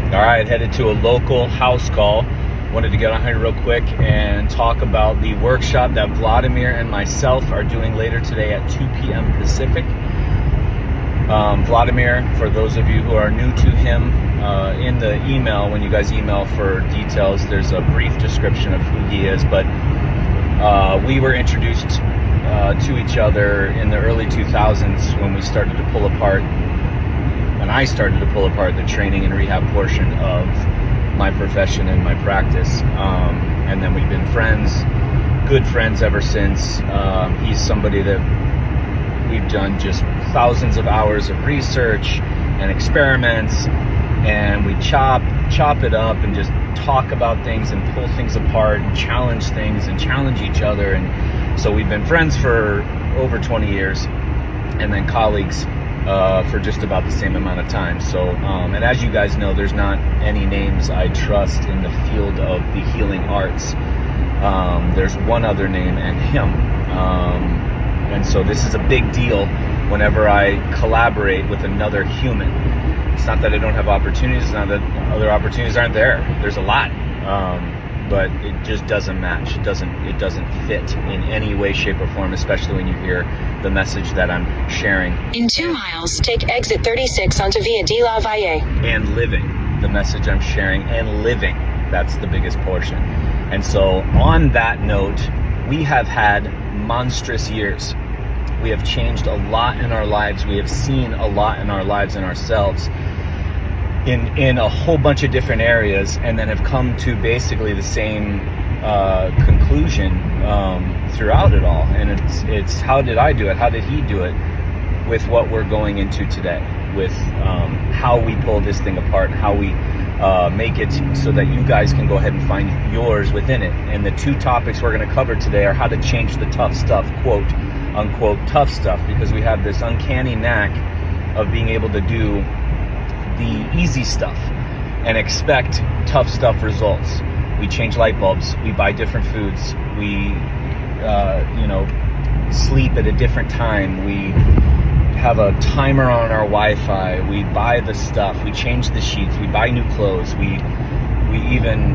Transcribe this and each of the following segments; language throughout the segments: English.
All right, headed to a local house call. Wanted to get on here real quick and talk about the workshop that Vladimir and myself are doing later today at 2 p.m. Pacific. Vladimir, for those of you who are new to him, in the email, when you guys email for details, there's a brief description of who he is, but we were introduced to each other in the early 2000s when we started to pull apart, and I started to pull apart the training and rehab portion of my profession and my practice. And then we've been friends, good friends ever since. He's somebody that we've done just thousands of hours of research and experiments, and we chop it up and just talk about things and pull things apart and challenge things and challenge each other. And so we've been friends for over 20 years, and then colleagues for just about the same amount of time. So, and as you guys know, there's not any names I trust in the field of the healing arts. There's one other name, and him. And so this is a big deal whenever I collaborate with another human. It's not that I don't have opportunities, it's not that other opportunities aren't there. There's a lot. But it just doesn't match. It doesn't fit in any way, shape, or form, especially when you hear the message that I'm sharing. In 2 miles, take exit 36 onto Via de la Valle. And living. The message I'm sharing and living. That's the biggest portion. And so on that note, we have had monstrous years. We have changed a lot in our lives. We have seen a lot in our lives and ourselves in a whole bunch of different areas, and then have come to basically the same conclusion throughout it all. And it's how did I do it? How did he do it? With what we're going into today, with how we pull this thing apart, and how we make it so that you guys can go ahead and find yours within it. And the 2 topics we're going to cover today are how to change the tough stuff, quote unquote tough stuff, because we have this uncanny knack of being able to do the easy stuff and expect tough stuff results. We change light bulbs, we buy different foods, we sleep at a different time, we have a timer on our Wi-Fi, we buy the stuff, we change the sheets, we buy new clothes, we even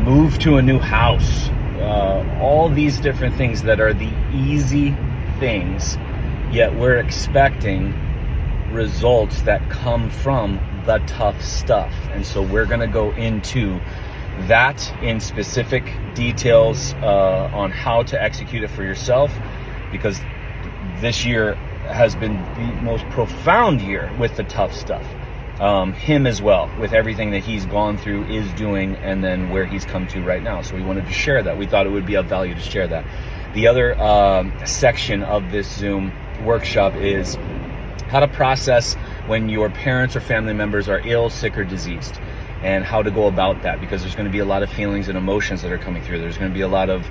move to a new house. All these different things that are the easy things, yet we're expecting results that come from the tough stuff. And so we're going to go into that in specific details on how to execute it for yourself, because this year has been the most profound year with the tough stuff. Him as well, with everything that he's gone through, is doing, and then where he's come to right now. So we wanted to share that. We thought it would be of value to share that. The other section of this Zoom workshop is how to process when your parents or family members are ill, sick, or diseased, and how to go about that, because there's going to be a lot of feelings and emotions that are coming through. There's going to be a lot of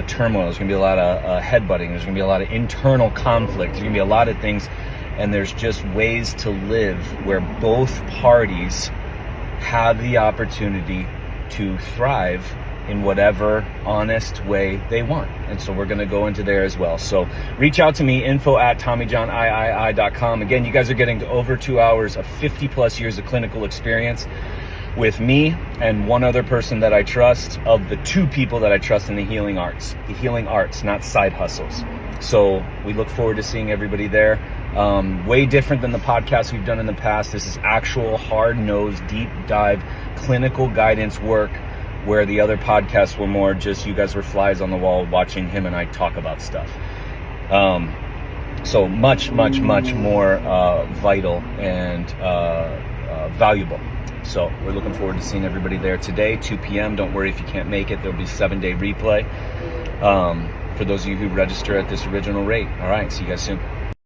turmoil. There's going to be a lot of headbutting. There's going to be a lot of internal conflict. There's going to be a lot of things, and there's just ways to live where both parties have the opportunity to thrive in whatever honest way they want. And so we're going to go into there as well. So reach out to me, info@TommyJohnIII.com. Again, you guys are getting to over 2 hours of 50 plus years of clinical experience with me and one other person that I trust, of the 2 people that I trust in the healing arts, not side hustles. So we look forward to seeing everybody there. Way different than the podcasts we've done in the past. This is actual hard-nosed, deep dive clinical guidance work, where the other podcasts were more just you guys were flies on the wall watching him and I talk about stuff. So much more vital and valuable. So we're looking forward to seeing everybody there today, 2 p.m. Don't worry if you can't make it. There'll be 7-day replay for those of you who register at this original rate. All right, see you guys soon.